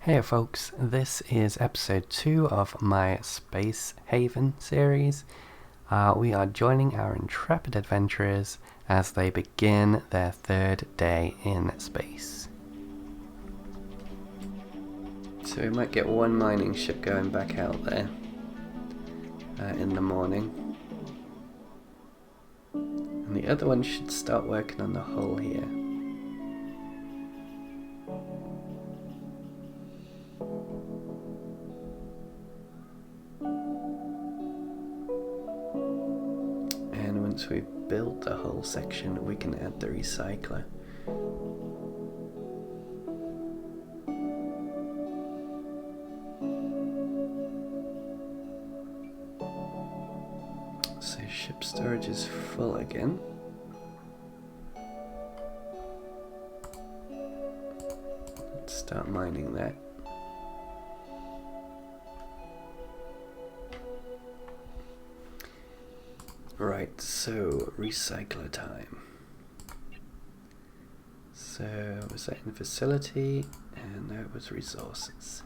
Hey folks, this is episode 2 of my Space Haven series. We are joining our intrepid adventurers as they begin their third day in space. So we might get one mining ship going back out there in the morning. And the other one should start working on the hull here. Once we've built the whole section, we can add the recycler. So ship storage is full again. Let's start mining that. Right, so recycler time. So was that in facility? And no, it was resources.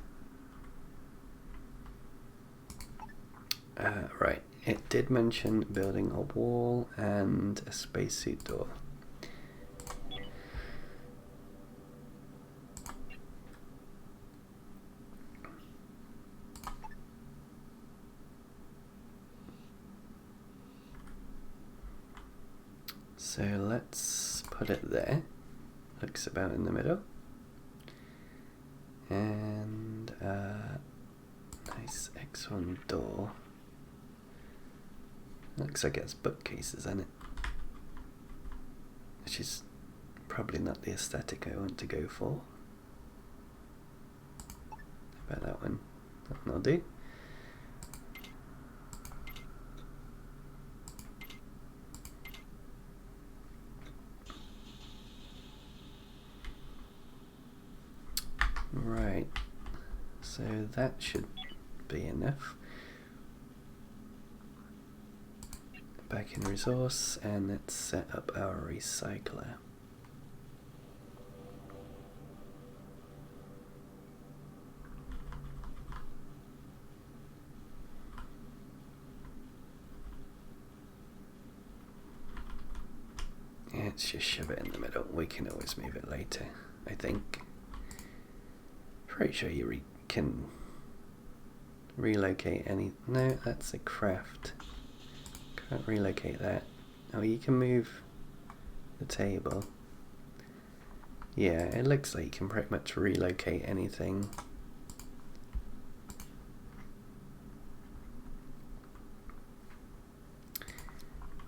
Right, it did mention building a wall and a spacesuit door. So let's put it there. Looks about in the middle. And nice X1 door. Looks like it has bookcases in it. Which is probably not the aesthetic I want to go for. How about that one? That one will do. Right, so that should be enough. Back in resource, and let's set up our recycler. Let's just shove it in the middle. We can always move it later, I think. Pretty sure you can relocate any... No, that's a craft. Can't relocate that. Oh, you can move the table. Yeah, it looks like you can pretty much relocate anything.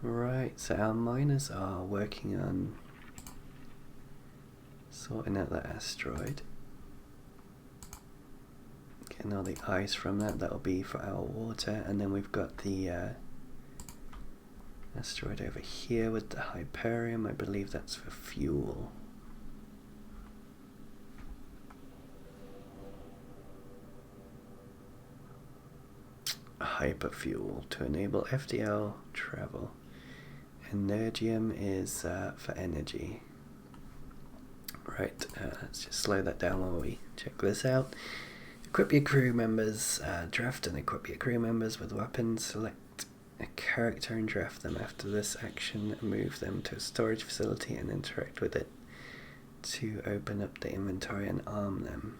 Right, so our miners are working on sorting out that asteroid. Getting all the ice from that, that'll be for our water, and then we've got the asteroid over here with the Hyperium. I believe that's for fuel. Hyperfuel to enable FDL travel. Energium is for energy. Right, let's just slow that down while we check this out. Equip your crew members, draft and equip your crew members with weapons, select a character and draft them. After this action, move them to a storage facility and interact with it to open up the inventory and arm them.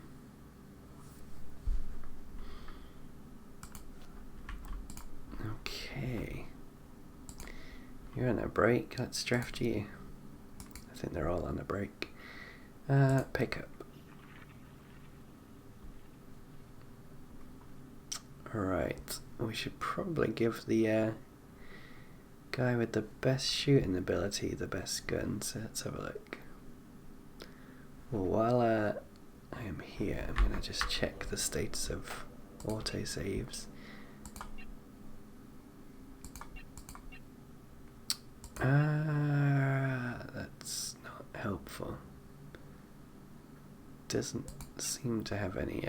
Okay. You're on a break, let's draft you. I think they're all on a break. Pick up. Right, we should probably give the guy with the best shooting ability the best gun, so let's have a look. Well, while I am here, I'm going to just check the status of autosaves. That's not helpful. Doesn't seem to have any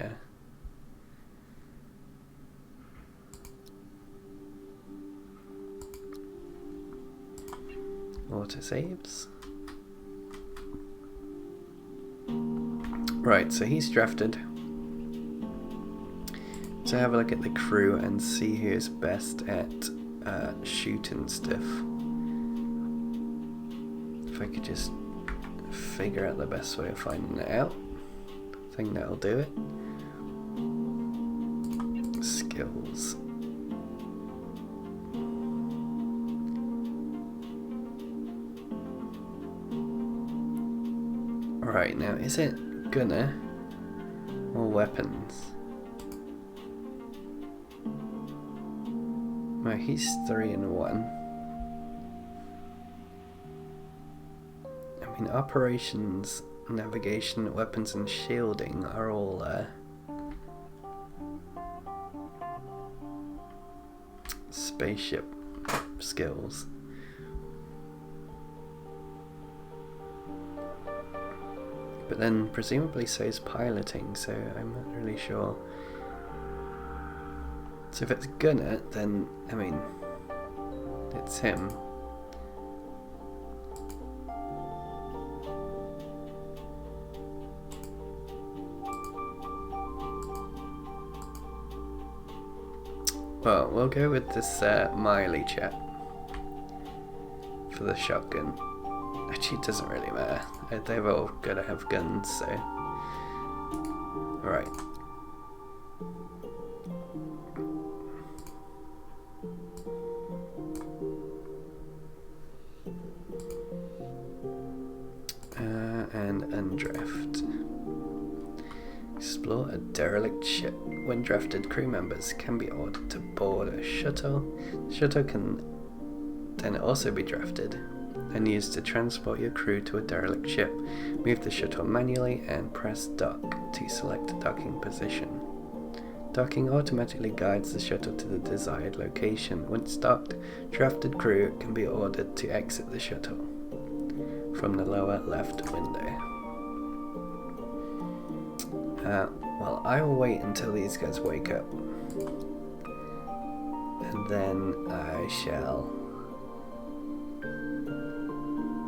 autosaves. Right, so he's drafted. to have a look at the crew and see who's best at shooting stuff. If I could just figure out the best way of finding it out, I think that'll do it. Skills. Right, now is it gunner or weapons? Well, he's 3 in 1. I mean, operations, navigation, weapons and shielding are all spaceship skills. But then presumably so is piloting, so I'm not really sure. So if it's gunner, then, I mean, it's him. Well, we'll go with this Miley chap for the shotgun. Actually, it doesn't really matter. They've all got to have guns, so... Alright. And undraft. Explore a derelict ship. When drafted, crew members can be ordered to board a shuttle. The shuttle can then also be drafted and used to transport your crew to a derelict ship. Move the shuttle manually and press dock to select a docking position. Docking automatically guides the shuttle to the desired location. Once docked, drafted crew can be ordered to exit the shuttle from the lower left window. Well, I will wait until these guys wake up, and then I shall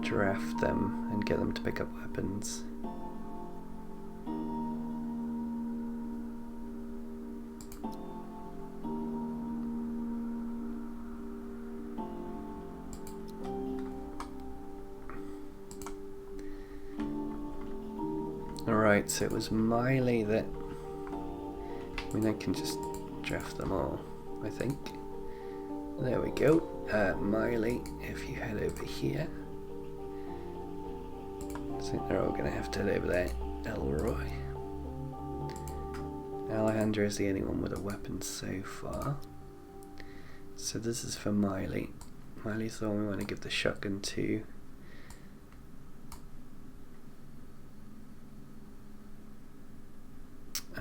draft them and get them to pick up weapons. Alright, so it was Miley that... I mean, I can just draft them all, I think. There we go. Miley, if you head over here. I think they're all going to have to head over there. Elroy. Alejandro is the only one with a weapon so far. So this is for Miley. Miley's the one we want to give the shotgun to.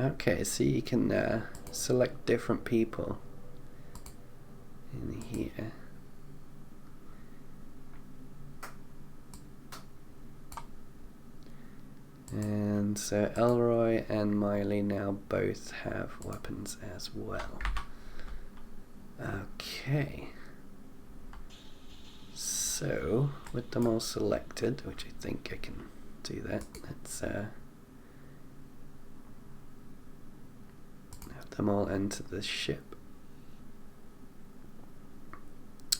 Okay, so you can select different people in here. And so Elroy and Miley now both have weapons as well. Okay. So, with them all selected, which I think I can do that, let's have them all enter the ship.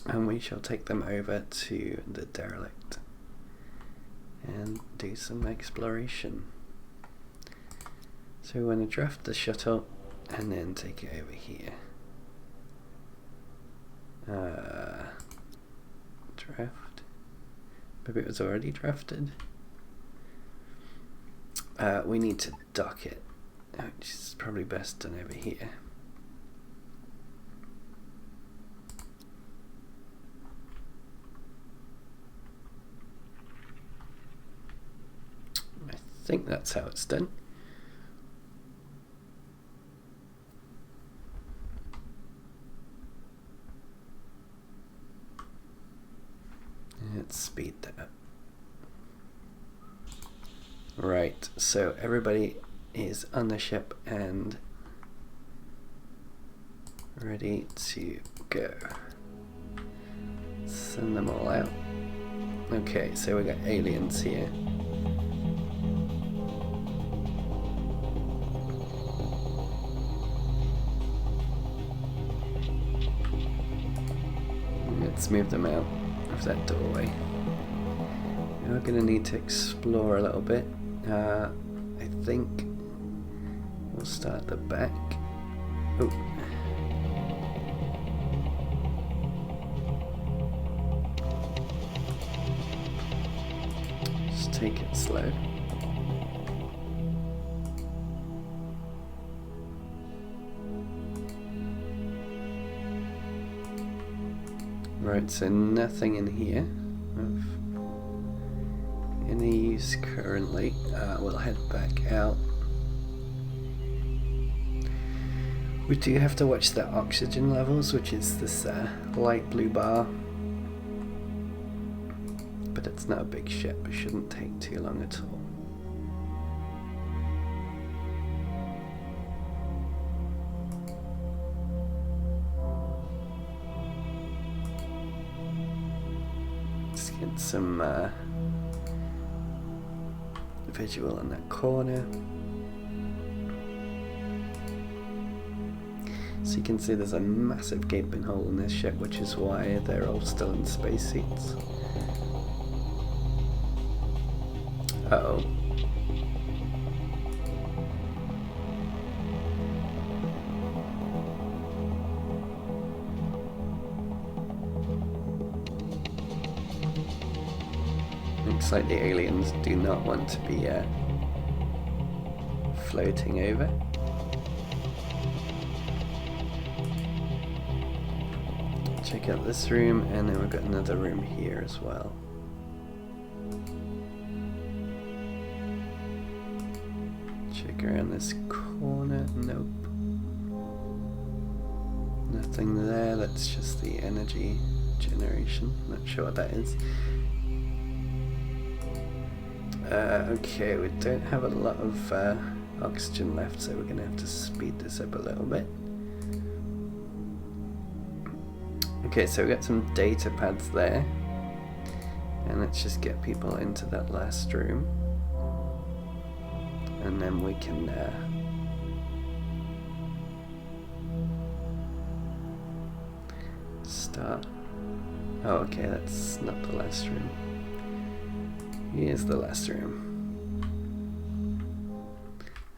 And we shall take them over to the derelict and do some exploration. So we want to draft the shuttle and then take it over here. Draft. Maybe it was already drafted. We need to dock it, which is probably best done over here. I think that's how it's done. Let's speed that up. Right, so everybody is on the ship and ready to go. Send them all out. Okay, so we got aliens here. let's move them out of that doorway. We're going to need to explore a little bit. I think we'll start at the back. Oh. Just take it slow. Right, so nothing in here of any use currently. We'll head back out. We do have to watch the oxygen levels, which is this light blue bar. But it's not a big ship, it shouldn't take too long at all. Let's get some visual in that corner. So you can see there's a massive gaping hole in this ship, which is why they're all still in spacesuits. Uh-oh. Looks like the aliens do not want to be floating over. Check out this room, and then we've got another room here as well. Check around this corner. Nope. Nothing there. That's just the energy generation. Not sure what that is. Okay, we don't have a lot of oxygen left, so we're going to have to speed this up a little bit. Okay, so we've got some data pads there. And let's just get people into that last room. And then we can start. Oh, okay, that's not the last room. Here's the last room.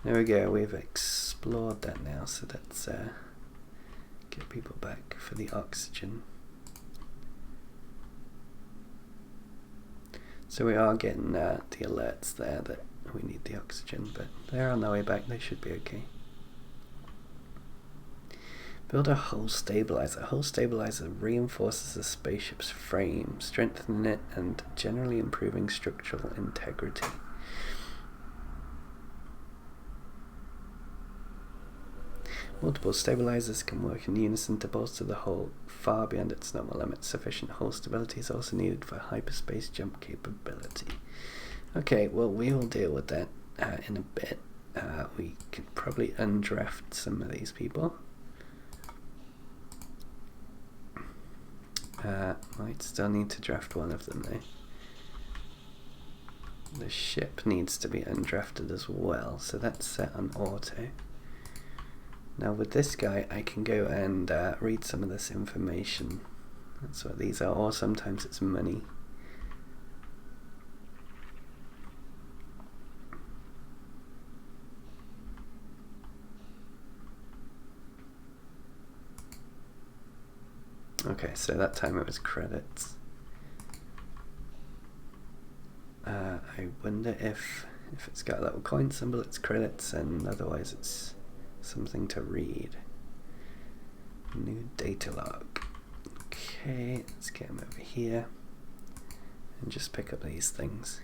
There we go, we've explored that now, so let's get people back for the oxygen. So we are getting the alerts there that we need the oxygen, but they're on their way back, they should be okay. Build a hull stabilizer. A hull stabilizer reinforces the spaceship's frame, strengthening it and generally improving structural integrity. Multiple stabilizers can work in unison to bolster the hull far beyond its normal limits. Sufficient hull stability is also needed for hyperspace jump capability. Okay, well, we will deal with that in a bit. We could probably undraft some of these people. Might still need to draft one of them though. The ship needs to be undrafted as well, so that's set on auto. Now with this guy I can go and read some of this information. That's what these are, or sometimes it's money. Okay, so that time it was credits. I wonder if it's got a little coin symbol, it's credits, and otherwise it's something to read. New data log. Okay, let's get him over here and just pick up these things.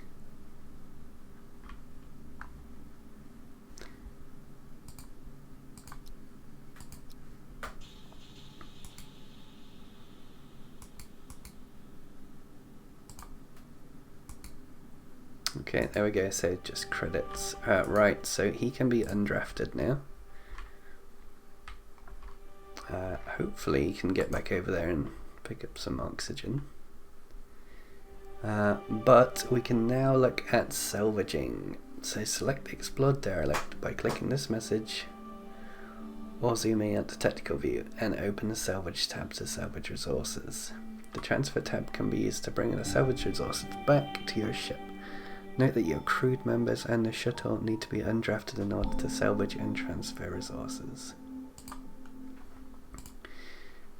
Okay, there we go, so just credits. Right, so he can be undrafted now. Hopefully he can get back over there and pick up some oxygen. But we can now look at salvaging. So select the explored derelict by clicking this message, or zooming out to technical view and open the salvage tab to salvage resources. The transfer tab can be used to bring the salvage resources back to your ship. Note that your crewed members and the shuttle need to be undrafted in order to salvage and transfer resources.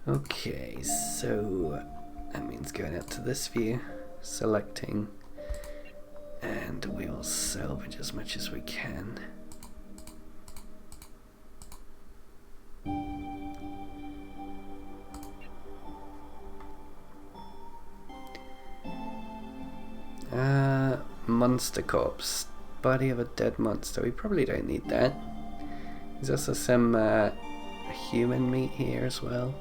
Okay, so that means going out to this view, selecting, and we'll salvage as much as we can. Monster corpse. Body of a dead monster. We probably don't need that. There's also some human meat here as well.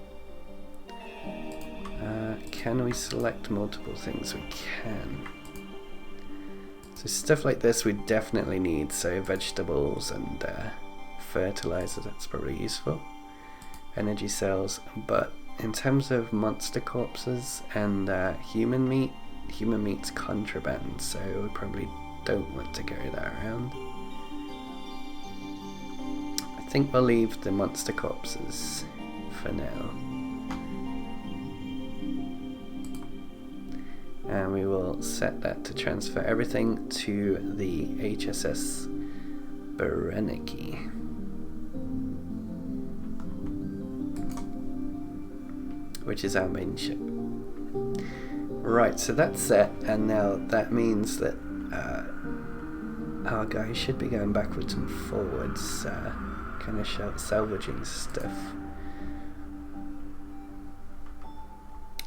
Can we select multiple things? We can. So stuff like this we definitely need. So vegetables and fertilizer, that's probably useful. Energy cells. But in terms of monster corpses and human meat's contraband, so we probably don't want to carry that around. I think we'll leave the monster corpses for now. And we will set that to transfer everything to the HSS Bereniki. Which is our main ship. Right, so that's set, and now that means that our guys should be going backwards and forwards, kind of salvaging stuff.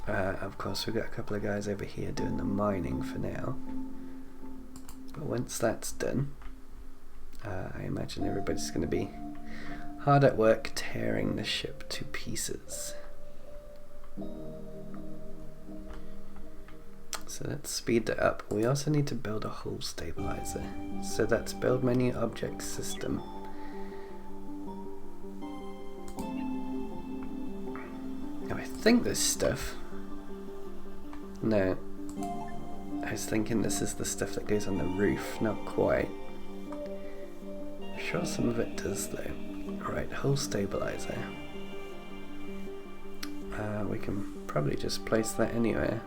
Of course, we've got a couple of guys over here doing the mining for now. But once that's done, I imagine everybody's going to be hard at work tearing the ship to pieces. So let's speed that up. We also need to build a hull stabilizer. So that's build menu object system. Now I think this stuff... No. I was thinking this is the stuff that goes on the roof. Not quite. I'm sure some of it does though. Right, hull stabilizer. We can probably just place that anywhere.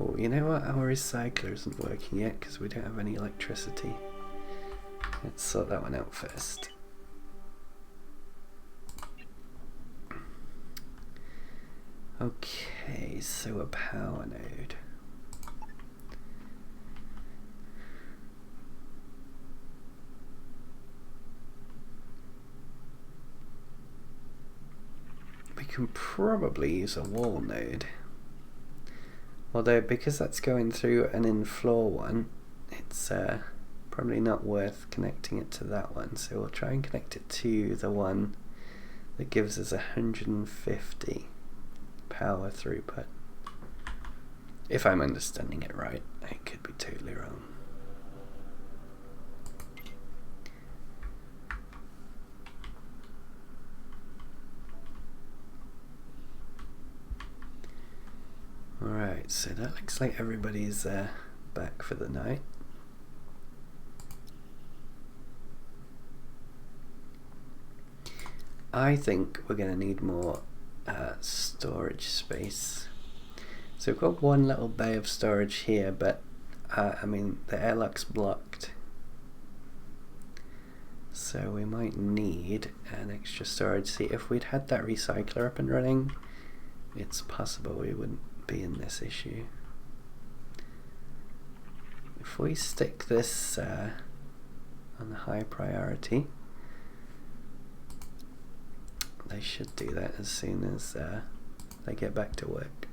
Oh, you know what? Our recycler isn't working yet because we don't have any electricity. Let's sort that one out first. Okay, so a power node. We can probably use a wall node. Although, because that's going through an in-floor one, it's probably not worth connecting it to that one. So we'll try and connect it to the one that gives us 150 power throughput. If I'm understanding it right. I could be totally wrong. Alright, so that looks like everybody's back for the night. I think we're going to need more storage space. So we've got one little bay of storage here, but I mean the airlock's blocked. So we might need an extra storage. See, if we'd had that recycler up and running, it's possible we wouldn't be in this issue. If we stick this on high priority, they should do that as soon as they get back to work.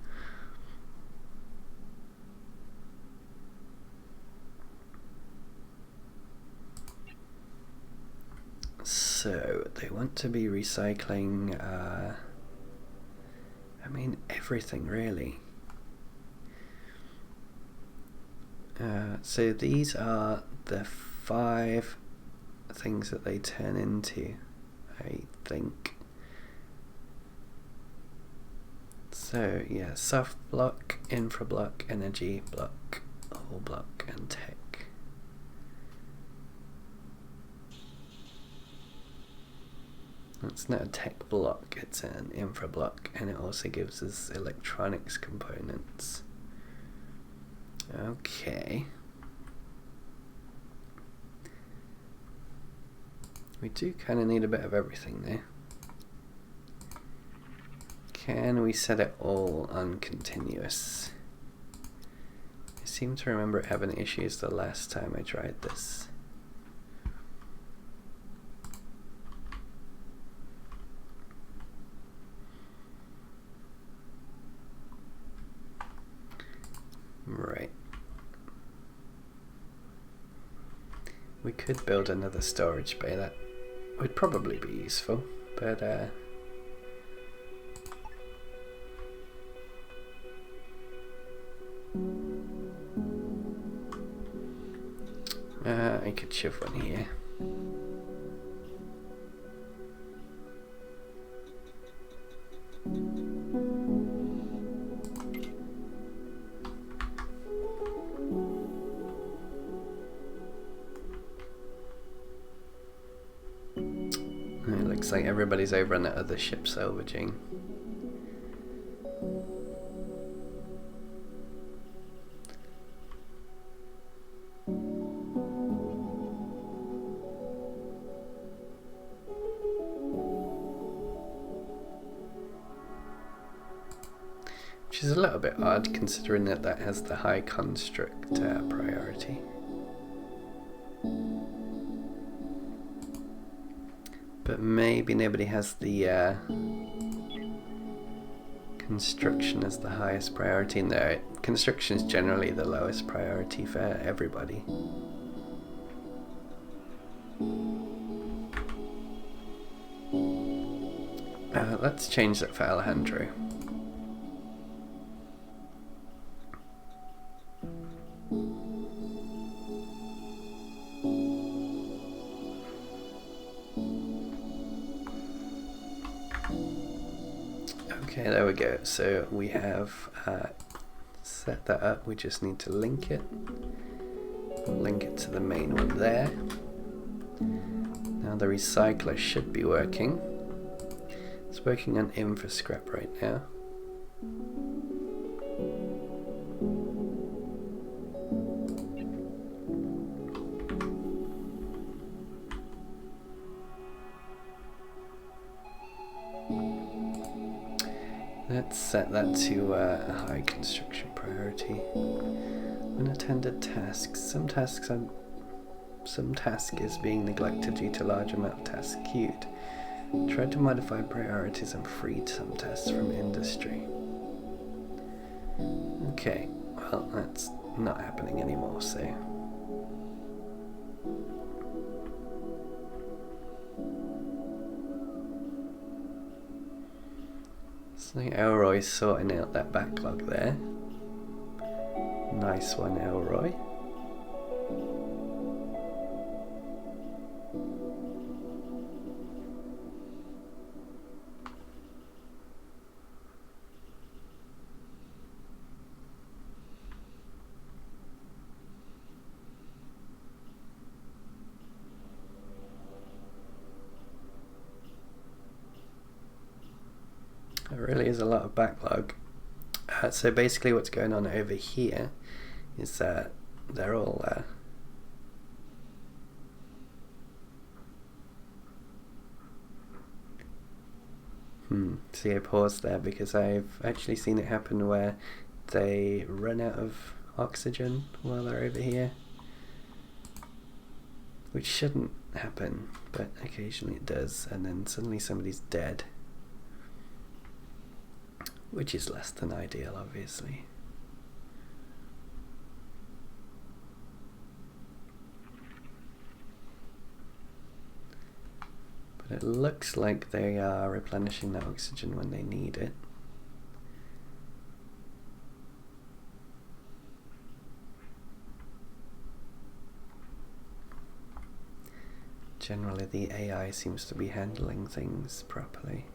So they want to be recycling I mean everything really. So these are the 5 things that they turn into, I think. So yeah, soft block, infra block, energy block, hull block, and tech. It's not a tech block, it's an infra block, and it also gives us electronics components. Okay. We do kind of need a bit of everything there. Can we set it all on continuous? I seem to remember having issues the last time I tried this. Right. We could build another storage bay. That would probably be useful, but I could shove one here. It looks like everybody's over on that other ship salvaging. Which is a little bit odd considering that that has the high construct priority. But maybe nobody has the construction as the highest priority in there. Construction is generally the lowest priority for everybody. Let's change that for Alejandro. Okay, there we go. So we have set that up. We just need to link it. We'll link it to the main one there. Now the recycler should be working. It's working on infra scrap right now. Let's set that to a high construction priority. Unattended tasks. Some task is being neglected due to large amount of tasks queued. Try to modify priorities and free some tasks from industry. Okay, well that's not happening anymore, so. So Elroy's sorting out that backlog there. Nice one, Elroy. There really is a lot of backlog. So basically what's going on over here is that they're all see, I paused there because I've actually seen it happen where they run out of oxygen while they're over here, which shouldn't happen, but occasionally it does, and then suddenly somebody's dead. Which is less than ideal, obviously. But it looks like they are replenishing that oxygen when they need it. Generally, the AI seems to be handling things properly.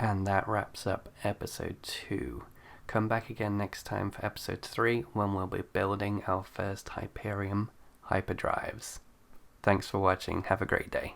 And that wraps up episode 2. Come back again next time for episode 3 when we'll be building our first Hyperium hyperdrives. Thanks for watching. Have a great day.